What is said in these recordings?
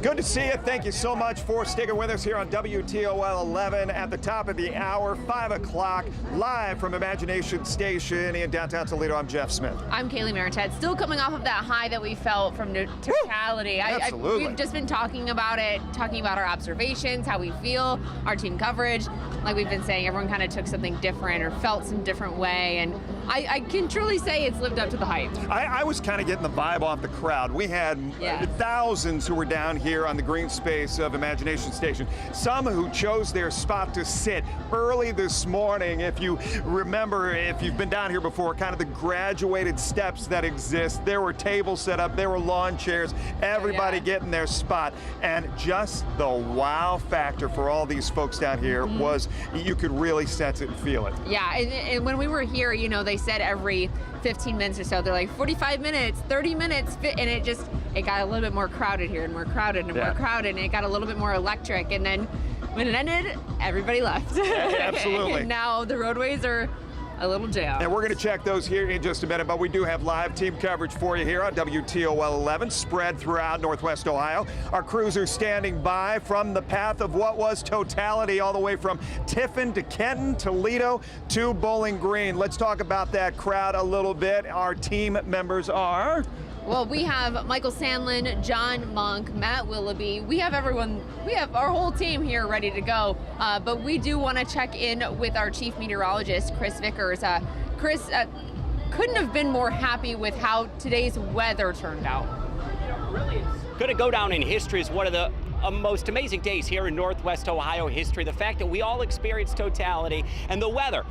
Good to see you. Thank you so much for sticking with us here on WTOL 11 at the top of the hour, 5 o'clock, live from Imagination Station in downtown Toledo. I'm Jeff Smith. I'm Kaylee Marichette, still coming off of that high that we felt from totality. Absolutely. We've just been talking about it, talking about our observations, how we feel, our team coverage. Like we've been saying, everyone kind of took something different or felt some different way, and I can truly say it's lived up to the hype. I was kind of getting the vibe off the crowd. We had thousands who were down here on the green space of Imagination Station. Some who chose their spot to sit early this morning. If you remember, if you've been down here before, kind of the graduated steps that exist. There were tables set up, there were lawn chairs, everybody getting their spot. And just the wow factor for all these folks down here was, you could really sense it and feel it. Yeah, and when we were here, you know, they said every 15 minutes or so, they're like 45 minutes, 30 minutes, and it got a little bit more crowded here and more crowded and more crowded, and it got a little bit more electric, and then when it ended, everybody left. Absolutely. And now the roadways are a little jammed. And we're going to check those here in just a minute, but we do have live team coverage for you here on WTOL 11, spread throughout Northwest Ohio. Our crews are standing by from the path of what was totality, all the way from Tiffin to Kenton, Toledo to Bowling Green. Let's talk about that crowd a little bit. Our team members are... Well, we have Michael Sandlin, John Monk, Matt Willoughby. We have everyone, we have our whole team here ready to go. But we do want to check in with our chief meteorologist, Chris Vickers. Chris, couldn't have been more happy with how today's weather turned out. Really, it's going to go down in history as one of the most amazing days here in Northwest Ohio history. The fact that we all experienced totality and the weather,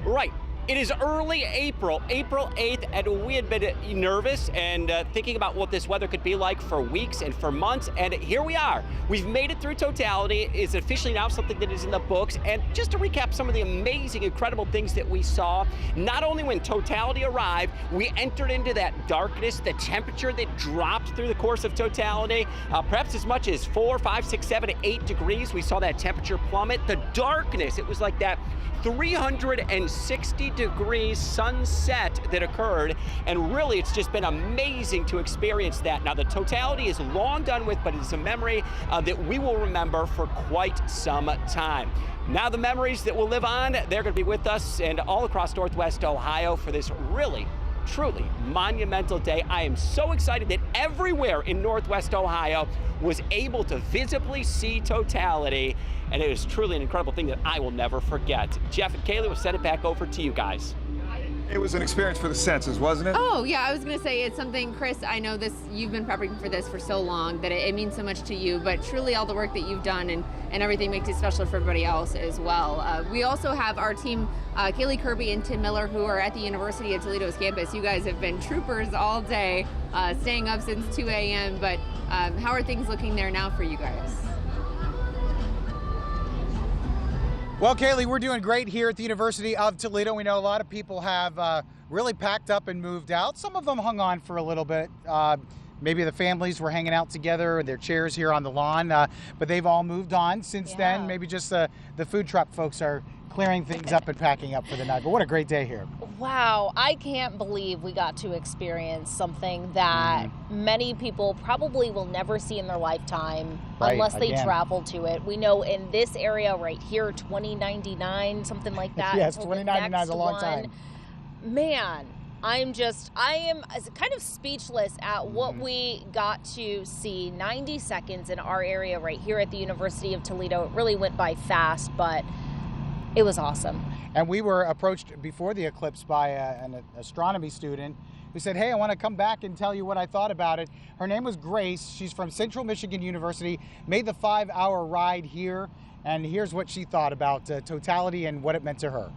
right. It is early April 8th, and we had been nervous and thinking about what this weather could be like for weeks and for months, and here we are. We've made it through totality. It's officially now something that is in the books, and just to recap some of the amazing, incredible things that we saw, not only when totality arrived, we entered into that darkness, the temperature that dropped through the course of totality, perhaps as much as 4, 5, 6, 7, 8 degrees. We saw that temperature plummet. The darkness, it was like that 360 degrees sunset that occurred, and really it's just been amazing to experience that. Now the totality is long done with, but it's a memory that we will remember for quite some time. Now the memories that will live on, they're going to be with us and all across Northwest Ohio for this really truly monumental day. I am so excited that everywhere in Northwest Ohio was able to visibly see totality, and it is truly an incredible thing that I will never forget. Jeff and Kaylee, will send it back over to you guys. It was an experience for the senses, wasn't it? Oh, yeah, I was going to say it's something, Chris, I know this, you've been prepping for this for so long that it means so much to you, but truly all the work that you've done and everything makes it special for everybody else as well. We also have our team, Kaylee Kirby and Tim Miller, who are at the University of Toledo's campus. You guys have been troopers all day, staying up since 2 a.m., but how are things looking there now for you guys? Well, Kaylee, we're doing great here at the University of Toledo. We know a lot of people have really packed up and moved out. Some of them hung on for a little bit. Maybe the families were hanging out together in their chairs here on the lawn, but they've all moved on since then. Maybe just the food truck folks are clearing things up and packing up for the night. But what a great day here. Wow, I can't believe we got to experience something that many people probably will never see in their lifetime unless they travel to it. We know in this area right here, 2099, something like that. Yes, 2099 is a long time. Man, I am kind of speechless at what we got to see. 90 seconds in our area right here at the University of Toledo. It really went by fast, but it was awesome. And we were approached before the eclipse by an astronomy student who said, hey, I want to come back and tell you what I thought about it. Her name was Grace. She's from Central Michigan University, made the 5-hour ride here, and here's what she thought about totality and what it meant to her.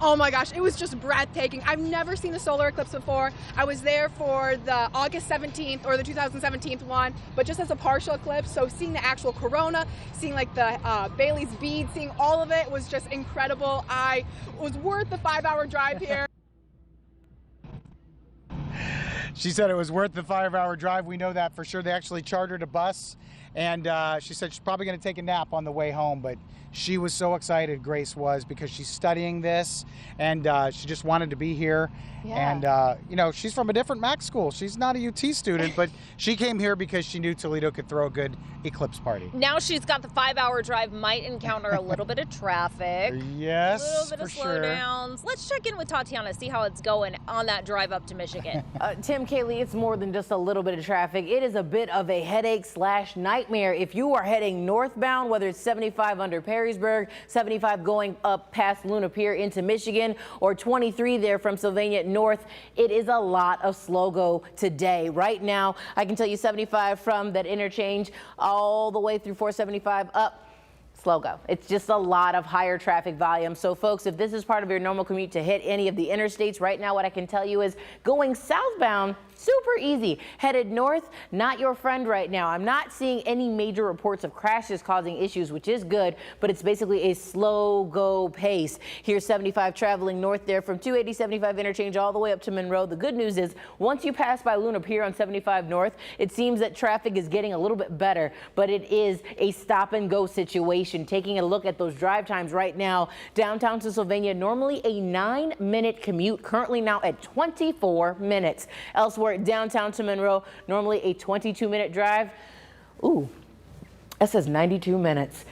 Oh my gosh, it was just breathtaking. I've never seen a solar eclipse before. I was there for the August 17th or the 2017 one, but just as a partial eclipse. So seeing the actual corona, seeing like the Bailey's bead, seeing all of it was just incredible. It was worth the 5-hour drive here. She said it was worth the 5-hour drive. We know that for sure. They actually chartered a bus, and she said she's probably going to take a nap on the way home, but She was so excited, Grace was, because she's studying this, and she just wanted to be here. Yeah. And, she's from a different Mac school. She's not a UT student, but she came here because she knew Toledo could throw a good eclipse party. Now she's got the 5-hour drive, might encounter a little bit of traffic. Yes, a little bit of for sure. slowdowns. Let's check in with Tatiana, see how it's going on that drive up to Michigan. Tim, Kaylee, it's more than just a little bit of traffic. It is a bit of a headache/nightmare. If you are heading northbound, whether it's 75 under Perrysburg, 75 going up past Luna Pier into Michigan, or 23 there from Sylvania north, it is a lot of slow go today. Right now, I can tell you 75 from that interchange all the way through 475 up. Slow go. It's just a lot of higher traffic volume. So folks, if this is part of your normal commute to hit any of the interstates right now, what I can tell you is going southbound, super easy. Headed north, not your friend right now. I'm not seeing any major reports of crashes causing issues, which is good, but it's basically a slow go pace. Here's 75 traveling north there from 280 75 interchange all the way up to Monroe. The good news is once you pass by Luna Pier on 75 north, it seems that traffic is getting a little bit better, but it is a stop and go situation. Taking a look at those drive times right now, downtown to Sylvania, normally a 9-minute commute, currently now at 24 minutes. Elsewhere, downtown to Monroe, normally a 22-minute drive. Ooh, that says 92 minutes.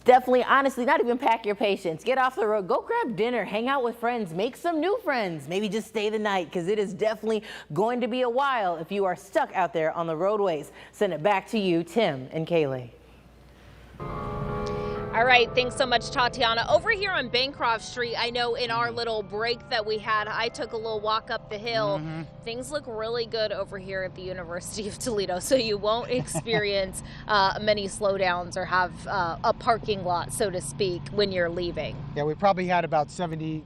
Definitely, honestly, not even pack your patience. Get off the road, go grab dinner, hang out with friends, make some new friends, maybe just stay the night, because it is definitely going to be a while if you are stuck out there on the roadways. Send it back to you, Tim and Kaylee. All right, thanks so much, Tatiana. Over here on Bancroft Street, I know in our little break that we had, I took a little walk up the hill. Things look really good over here at the University of Toledo, so you won't experience many slowdowns or have a parking lot, so to speak, when you're leaving. Yeah, we probably had about 75%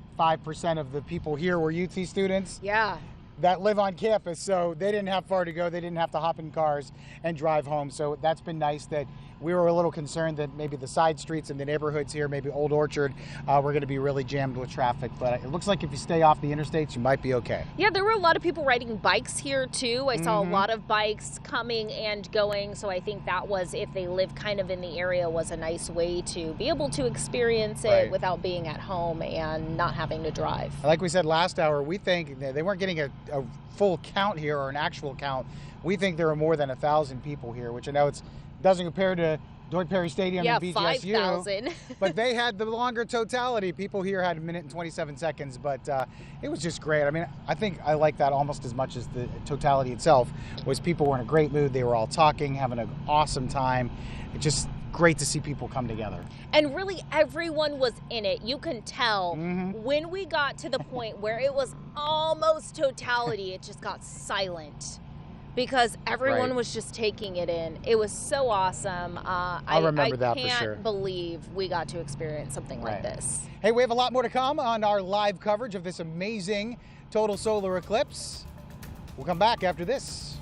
of the people here were UT students. Yeah. That live on campus, so they didn't have far to go. They didn't have to hop in cars and drive home. So that's been nice. That we were a little concerned that maybe the side streets and the neighborhoods here, maybe Old Orchard, were going to be really jammed with traffic. But it looks like if you stay off the interstates, you might be okay. Yeah, there were a lot of people riding bikes here too. I saw a lot of bikes coming and going. So I think that was, if they live kind of in the area, was a nice way to be able to experience it without being at home and not having to drive. Like we said last hour, we think they weren't getting a full count here, or an actual count. We think there were more than 1,000 people here, which I know doesn't compare to Dwight Perry Stadium and BGSU. 5,000. But they had the longer totality. People here had 1 minute and 27 seconds, but it was just great. I mean, I think I like that almost as much as the totality itself. Was people were in a great mood. They were all talking, having an awesome time. It just great to see people come together. And really, everyone was in it. You can tell when we got to the point where it was almost totality, it just got silent because everyone was just taking it in. It was so awesome. I remember that for sure. I can't believe we got to experience something like this. Hey, we have a lot more to come on our live coverage of this amazing total solar eclipse. We'll come back after this.